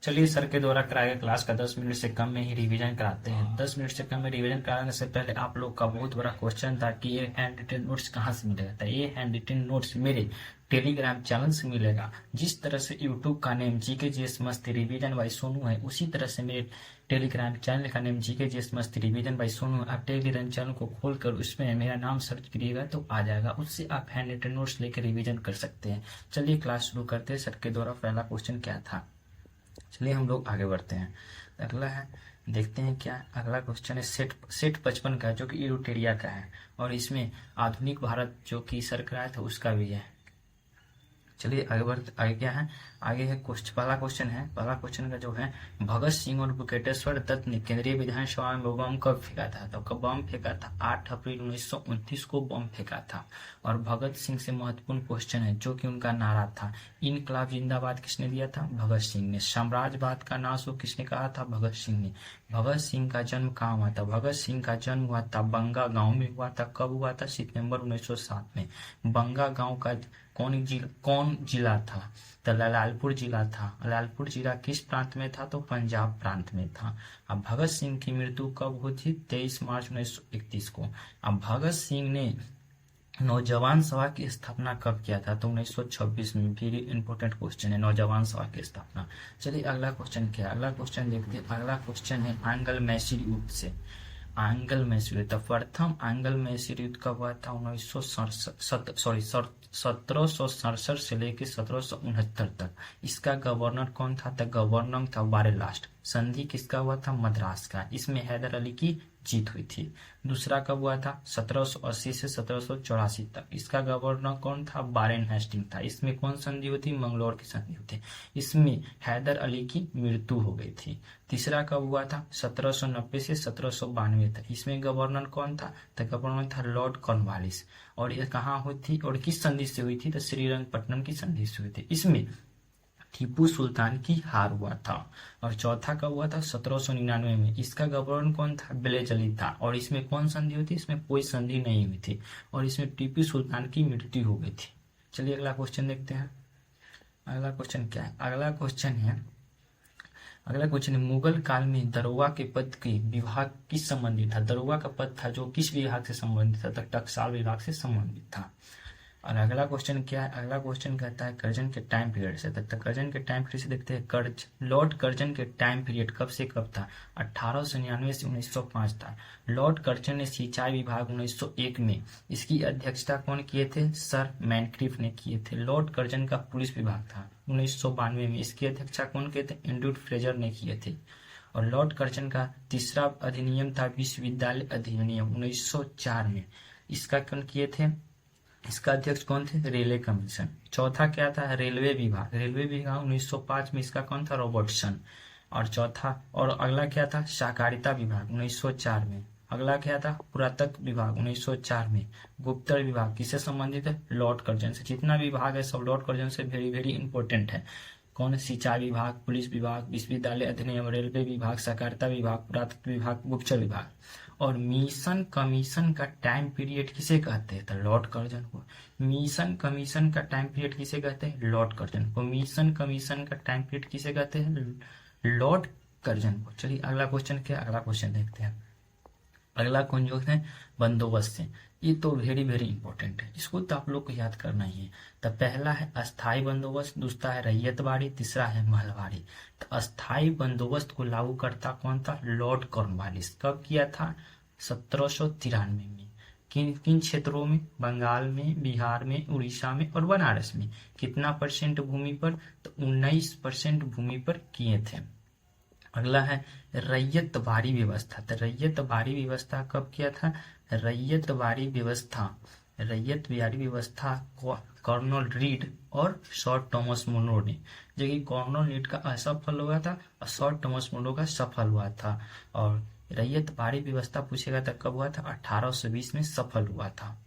चलिए सर के द्वारा कराए गए क्लास का 10 मिनट से कम में ही रिवीजन कराते हैं। 10 मिनट से कम में रिवीजन कराने से पहले आप लोग का बहुत बड़ा क्वेश्चन था कि ये हैंड रिटन नोट्स कहाँ से मिलेगा। तो ये हैंड रिटन नोट्स मेरे टेलीग्राम चैनल से मिलेगा। जिस तरह से यूट्यूब का नेम जीके जीएस मस्ती रिवीजन बाई सोनू है, उसी तरह से मेरे टेलीग्राम चैनल का नेम जीके जीएस मस्ती रिवीजन बाई सोनू है। आप टेलीग्राम चैनल को खोलकर उसमें मेरा नाम सर्च करिएगा तो आ जाएगा, उससे आप हैंड रिटन नोट्स लेकर रिवीजन कर सकते हैं। चलिए क्लास शुरू करते हैं। सर के द्वारा पहला क्वेश्चन क्या था, चलिए हम लोग आगे बढ़ते हैं। अगला है, देखते हैं क्या अगला क्वेश्चन है। सेट 55 का, जो कि यूरोटेरिया का है और इसमें आधुनिक भारत जो कि सर कराया था उसका भी है। चलिए आगे क्या है, आगे है पहला क्वेश्चन का जो है, भगत सिंह और बुकेटेश्वर दत्त ने केंद्रीय विधानसभा में बम कब फेंका था। तो कब बम फेंका था? 8 अप्रैल 1929 को बम फेंका था। और भगत सिंह से महत्वपूर्ण क्वेश्चन है, जो कि उनका नारा था, इनकलाब जिंदाबाद किसने दिया था? भगत सिंह ने। साम्राज्यवाद का नाश हो किसने कहा था? भगत सिंह ने। भगत सिंह का जन्म कहाँ हुआ था? भगत सिंह का जन्म हुआ था बंगा गांव में हुआ था। कब हुआ था? सितंबर 1907 में। बंगा गांव का कौन जिला था? तो लालपुर जिला था। लालपुर जिला किस प्रांत में था? तो पंजाब प्रांत में था। अब भगत सिंह की मृत्यु कब हुई थी? 23 मार्च 1931 को। अब भगत सिंह ने नौजवान सभा की स्थापना कब किया था? तो 1926 में। वेरी इंपॉर्टेंट क्वेश्चन है, नौजवान सभा की स्थापना। चलिए अगला क्वेश्चन क्या है, अगला क्वेश्चन देखते हैं। अगला क्वेश्चन है आंग्ल मैसूर युद्ध से। आंग्ल मैसूर युद्ध, प्रथम आंग्ल मैसूर युद्ध कब हुआ था? 1767 से लेकर 1769 तक। इसका गवर्नर कौन था? तो गवर्नर था बारेलास्ट। संधि किसका हुआ था? मद्रास का। इसमें हैदर अली की जीत हुई थी। दूसरा कब हुआ था? 1780 से 1784 तक। इसका गवर्नर कौन था? वारेन हेस्टिंग था। इसमें कौन संधि हुई थी? मंगलौर की संधि हुई थी। इसमें हैदर अली की मृत्यु हो गई थी। तीसरा कब हुआ था? 1790 से 1792 तक। इसमें गवर्नर कौन था? तो गवर्नर था लॉर्ड कॉर्नवालिस। और यह कहाँ हुई थी और किस संधि से हुई थी? तो श्रीरंगपट्टनम की संधि से हुई थी। इसमें टीपू सुल्तान की हार हुआ था। और चौथा कब हुआ था? 1799 में। इसका गवर्नर कौन था? बेलेज अली था। और इसमें कौन संधि हुई थी? इसमें कोई संधि नहीं हुई थी और इसमें टीपू सुल्तान की मृत्यु हो गई थी। चलिए अगला क्वेश्चन देखते हैं। अगला क्वेश्चन क्या है, अगला क्वेश्चन है, मुगल काल में दरोगा के पद के विभाग किस संबंधित था? दरोगा का पद था जो किस विभाग से संबंधित था? तो टकसाल विभाग से संबंधित था। और अगला क्वेश्चन क्या है, अगला क्वेश्चन कहता है कर्जन के टाइम पीरियड से। तब तक कर्जन के टाइम पीरियड से देखते हैं। लॉर्ड कर्जन के टाइम पीरियड कब से कब था? 1899 से 1905 था। लॉर्ड कर्जन ने सिंचाई विभाग 1901 में, इसकी अध्यक्षता कौन किए थे? सर मैनक्रिफ ने किए थे। लॉर्ड कर्जन का पुलिस विभाग था 1992 में, इसकी अध्यक्षता कौन किए थे? एंड्रू फ्रेजर ने किए थे। और लॉर्ड कर्जन का तीसरा अधिनियम था विश्वविद्यालय अधिनियम 1904 में, इसका कौन किए थे? इसका अध्यक्ष कौन थे? Railway commission. चौथा क्या था? रेलवे विभाग 1905 में, इसका कौन था? रॉबर्टसन। और अगला क्या था? सहकारिता विभाग 1904 में। अगला क्या था? पुरातत्व विभाग 1904 में। गुप्तर विभाग किससे संबंधित है? लॉर्ड कर्जन से। जितना विभाग है सब लॉर्ड कर्जन से वेरी वेरी इंपॉर्टेंट है। कौन? सिंचाई विभाग, पुलिस विभाग, विश्वविद्यालय अधिनियम, रेलवे विभाग, सहकारिता विभाग, पुरातत्व विभाग, गुप्तचर विभाग। और मिशन कमीशन का टाइम पीरियड किसे कहते हैं? तो लॉर्ड कर्जन को। मिशन कमीशन का टाइम पीरियड किसे कहते हैं? लॉर्ड कर्जन को। मिशन कमीशन का टाइम पीरियड किसे कहते हैं? लॉर्ड कर्जन को। चलिए अगला क्वेश्चन क्या, अगला क्वेश्चन देखते हैं। अगला कौन जो है बंदोबस्त से, ये तो वेरी वेरी इंपॉर्टेंट है, इसको तो आप लोग को याद करना ही है। तो पहला है अस्थाई बंदोबस्त, दूसरा है रैयतवाड़ी, तीसरा है महलवाड़ी। तो अस्थाई बंदोबस्त को लागू करता कौन था? Lord Cornwallis. कब किया था? 1793 में। किन किन क्षेत्रों में? बंगाल में, बिहार में, उड़ीसा में और बनारस में। कितना परसेंट भूमि पर? तो 19% भूमि पर किए थे। अगला है रैयतवाड़ी व्यवस्था। तो रैयतवाड़ी व्यवस्था कब किया था? रैयतवाड़ी व्यवस्था कर्नल रीड और सर थॉमस मुनरो ने, जो कि कर्नल रीड का असफल हुआ था और सर थॉमस मुनरो का सफल हुआ था। और रैयतवाड़ी व्यवस्था पूछेगा तो कब हुआ था? 1820 में सफल हुआ था।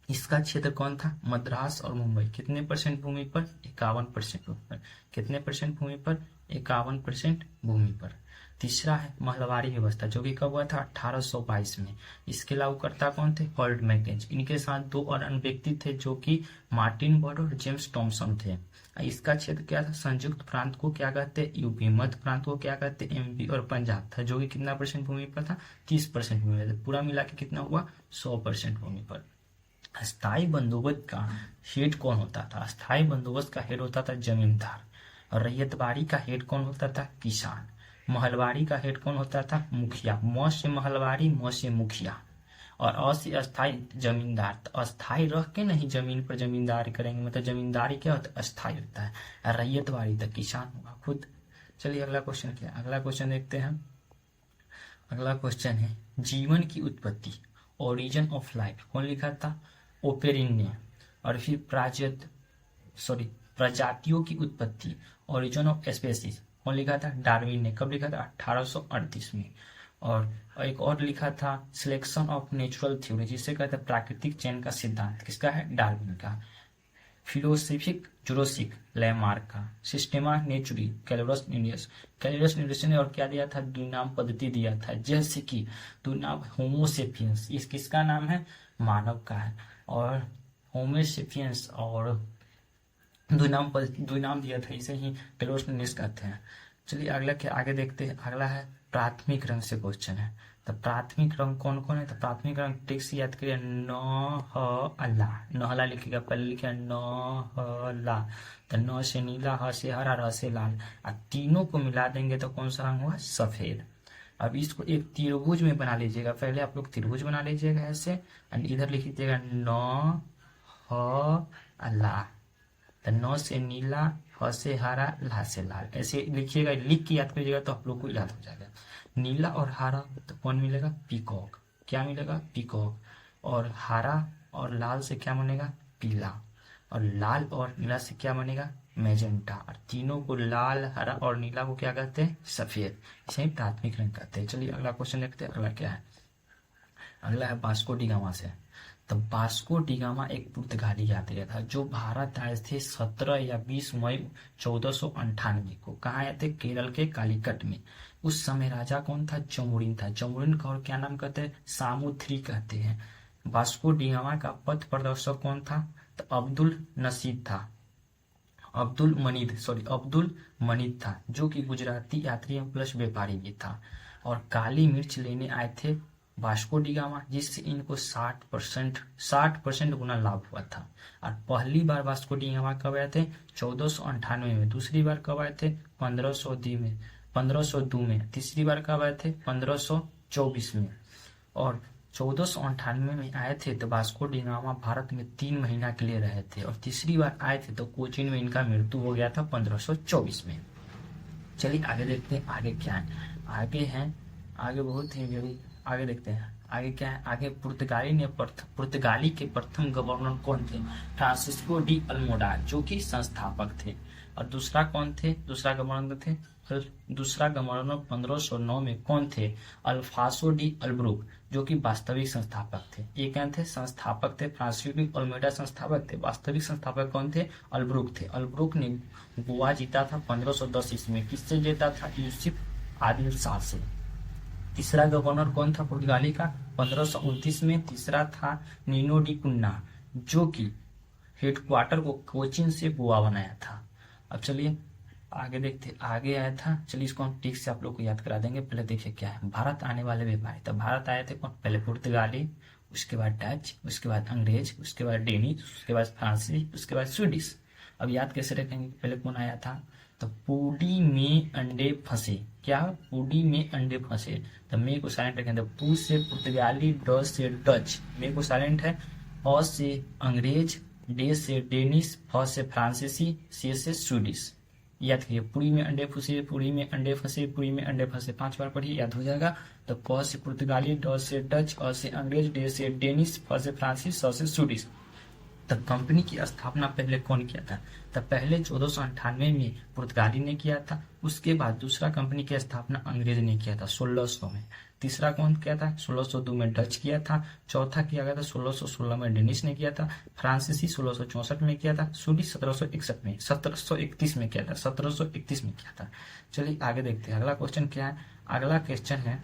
इसका क्षेत्र कौन था? मद्रास और मुंबई। कितने परसेंट भूमि पर? 51% भूमि पर। कितने परसेंट भूमि पर? 51% भूमि पर। तीसरा है महलवाड़ी व्यवस्था, जो कि कब हुआ था? 1822 में। इसके लागूकर्ता कौन थे? हॉल्ट मैकेंज। इनके साथ दो और अन्य व्यक्ति थे, जो कि मार्टिन बर्ड और जेम्स थॉमसन थे। इसका क्षेत्र क्या था, संयुक्त प्रांत को क्या कहते हैं, यूपी, मध्य प्रांत को क्या कहते हैं, एमपी, और पंजाब था जो कि कितना परसेंट भूमि पर था, 30% भूमि पर। पूरा मिला के कितना हुआ, 100% भूमि पर। स्थायी बंदोबस्त का हेड कौन होता था, स्थायी बंदोबस्त का हेड होता था जमींदार। और रैयतबाड़ी का हेड कौन होता था, किसान। महलबाड़ी का हेड कौन होता था, मुखिया। म से महलबाड़ी, म से मुखिया, और अ से अस्थाई जमींदार। तो अस्थाई रह के नहीं जमीन पर जमींदारी करेंगे, मतलब जमींदारी क्या होता है, अस्थाई होता है। रैयतबाड़ी तो किसान होगा खुद। चलिए अगला क्वेश्चन क्या है, अगला क्वेश्चन देखते हैं। अगला क्वेश्चन है जीवन की उत्पत्ति, ओरिजिन ऑफ लाइफ कौन लिखा था, ओपेरिन ने। और फिर प्रजातियों की उत्पत्ति, ओरिजिन ऑफ स्पेसीज कौन लिखा था, डार्विन ने। कब लिखा था, 1838 में। और एक और लिखा था सिलेक्शन ऑफ नेचुरल थ्योरी, जिसे कहते हैं प्राकृतिक चयन का सिद्धांत, किसका है, डार्विन का। फिलोसफिक जुरासिक लैमार्क का। सिस्टेमा नेचुरी कैलोरस इंडियस, कैलोरस इंडियस ने। और क्या दिया था, द्विनाम पद्धति दिया था, जैसे कि द्विनाम होमोसेपियंस, इस किसका नाम है, मानव का है। और होमोसेपियंस और द्विनाम दिया था, इसे ही कैलोरस इंडियस कहते हैं। चलिए अगला क्या, आगे देखते हैं। अगला है प्राथमिक रंग से क्वेश्चन है। तो प्राथमिक रंग कौन कौन है, तो प्राथमिक रंग ठीक से याद करिए, नहला, नहला लिखिएगा, पहले लिखिए नहला। तो न से नीला, ह से हरा, र से लाल, और तीनों को मिला देंगे तो कौन सा रंग हुआ, सफेद। अब इसको एक त्रिभुज में बना लीजिएगा, पहले आप लोग त्रिभुज बना लीजिएगा ऐसे, और इधर लिख लीजिएगा नहला। तो न से नीला, ह से हरा, ला से लाल, ऐसे लिखिएगा, लिख के याद करिएगा तो आप लोग को याद हो जाएगा। नीला और हरा तो कौन मिलेगा, पीकॉक। क्या मिलेगा, पीकॉक। और हरा और लाल से क्या बनेगा, पीला। और लाल और नीला से क्या बनेगा, मैजेंटा। और तीनों को, लाल, हरा और नीला को क्या कहते हैं, सफेद। इसे प्राथमिक रंग कहते हैं। चलिए अगला क्वेश्चन देखते हैं। अगला क्या है, अगला है वास्को डी गामा से। तो वास्को डी गामा एक पुर्तगाली यात्री था जो भारत आए थे 17 या 20 मई 1498 को। कहाँ आए थे, केरल के कालीकट में। उस समय राजा कौन था, जमुरीन था। जमुरीन का और क्या नाम कहते हैं, सामुथ्री कहते हैं। वास्को डी गामा का पथ प्रदर्शक कौन था, तो अब्दुल नसीद था, अब्दुल मनीद था, जो कि गुजराती यात्री प्लस व्यापारी भी था। और काली मिर्च लेने आए थे वास्को डी गामा, जिससे इनको 60% गुना लाभ हुआ था। और पहली बार वास्को डी गामा कब आए थे, 1498 में। दूसरी बार कब आए थे, 1502 में। तीसरी बार कब आए थे, 1524 में। और 1498 में आए थे तो वास्को डी गामा भारत में 3 महीना के लिए रहे थे। और तीसरी बार आए थे तो कोचीन में इनका मृत्यु हो गया था 1524 में। चलिए आगे देखते हैं, आगे क्या है। आगे बहुत ही जरूरी, आगे देखते हैं आगे क्या है। आगे पुर्तगाली के प्रथम गवर्नर कौन थे, फ्रांसिस्को डी अल्मोडा, जो कि संस्थापक थे। और दूसरा कौन थे, दूसरा गवर्नर 1509 में कौन थे, अल्फासो डी अल्ब्रुक, जो कि वास्तविक संस्थापक थे। ये क्या थे, संस्थापक थे। फ्रांसिस्को डी अल्मोडा संस्थापक थे, वास्तविक संस्थापक कौन थे, अल्ब्रुक थे। अल्ब्रुक ने गोवा जीता था 1510 ईस्वी में। किससे जीता था, यूसुफ आदिल शाह से। तीसरा गवर्नर कौन था पुर्तगाली का, 1529 में। तीसरा था नीनो डी कुन्ना, जो कि हेडक्वार्टर को कोचीन से गोवा बनाया था। अब चलिए आगे देखते, आगे आया था। चलिए इसको हम ठीक से आप लोग को याद करा देंगे। पहले देखिए क्या है, भारत आने वाले व्यापारी। तो भारत आए थे कौन, पहले पुर्तगाली, उसके बाद डच, उसके बाद अंग्रेज, उसके बाद डेनिश, उसके बाद फ्रांसीसी, उसके बाद स्वीडिश। अब याद कैसे रखेंगे, पहले कौन आया था, तो पूडी में अंडे फंसे। क्या, पूडी में अंडे फंसे। तो मे को साइलेंट रखेंगे। पू से पुर्तगाली, ड से डच, मे को साइलेंट है। अ से अंग्रेज, डे से डेनिश, फ से फ्रांसीसी, सी से स्वीडिश। याद करिए, पूरी में अंडे फंसे, पूरी में अंडे फंसे, पूरी में अंडे फंसे, 5 बार पढ़िए, याद हो जाएगा। तो क से पुर्तगाली, ड से डच, अ से अंग्रेज, डे से डेनिश, फ से फ्रांसीसी, स से स्वीडिश। तब कंपनी की स्थापना पहले कौन किया था, तब पहले 1498 में पुर्तगाली ने किया था। उसके बाद दूसरा कंपनी की स्थापना अंग्रेज ने किया था 1600 में। तीसरा कौन किया था, 1602 में डच किया था। चौथा किया गया था 1616 में डेनिश ने किया था। फ्रांसीसी 1664 में किया था। स्वीडिश 1731 में किया था, 1731 में किया था। चलिए आगे देखते हैं, अगला क्वेश्चन क्या है। अगला क्वेश्चन है,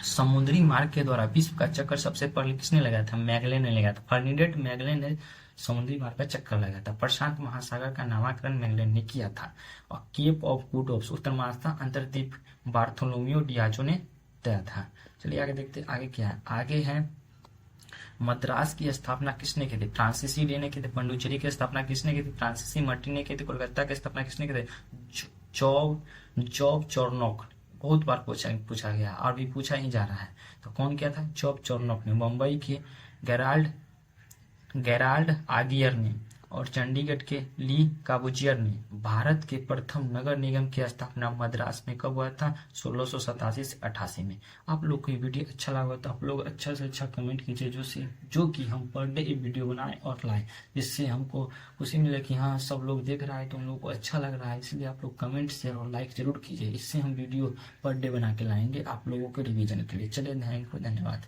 समुद्री मार्ग के द्वारा विश्व का चक्कर सबसे पहले किसने लगाया था, मैगले ने लगाया था। फर्डिनेंड मैगले ने समुद्री मार्ग का चक्कर लगाया था। प्रशांत महासागर का नामकरण इंग्लैंड ने किया था। और केप ऑफ गुड होप्स उत्तर महासागर अंतर्द्वीप बार्थोलोमियो डियाजो ने तय था। चलिए आगे देखते हैं आगे क्या है। आगे है मद्रास की स्थापना किसने की थी? फ्रांसीसी डे ने की थी। पंडुचेरी की स्थापना किसने की थी? फ्रांसीसी मर्टी ने की थी। कोलकाता की स्थापना किसने की थी? जॉब चॉर्नोक। बहुत बार पूछा गया और भी पूछा ही जा रहा है। तो कौन क्या था? जॉब चॉर्नोक ने। मुंबई के गेराल्ड आगियर ने और चंडीगढ़ के ली काबूचियर ने। भारत के प्रथम नगर निगम की स्थापना मद्रास में कब हुआ था? 1687 से 88 में। आप लोग को ये वीडियो अच्छा लगा तो आप लोग अच्छा से अच्छा कमेंट कीजिए, जो कि हम पर डे एक वीडियो बनाएं और लाएं, जिससे हमको खुशी मिले कि हाँ सब लोग देख रहा है तो उन लोगों को अच्छा लग रहा है। इसलिए आप लोग कमेंट शेयर और लाइक जरूर कीजिए। इससे हम वीडियो पर डे बना के लाएंगे आप लोगों के रिवीजन के लिए। चलिए धन्यवाद।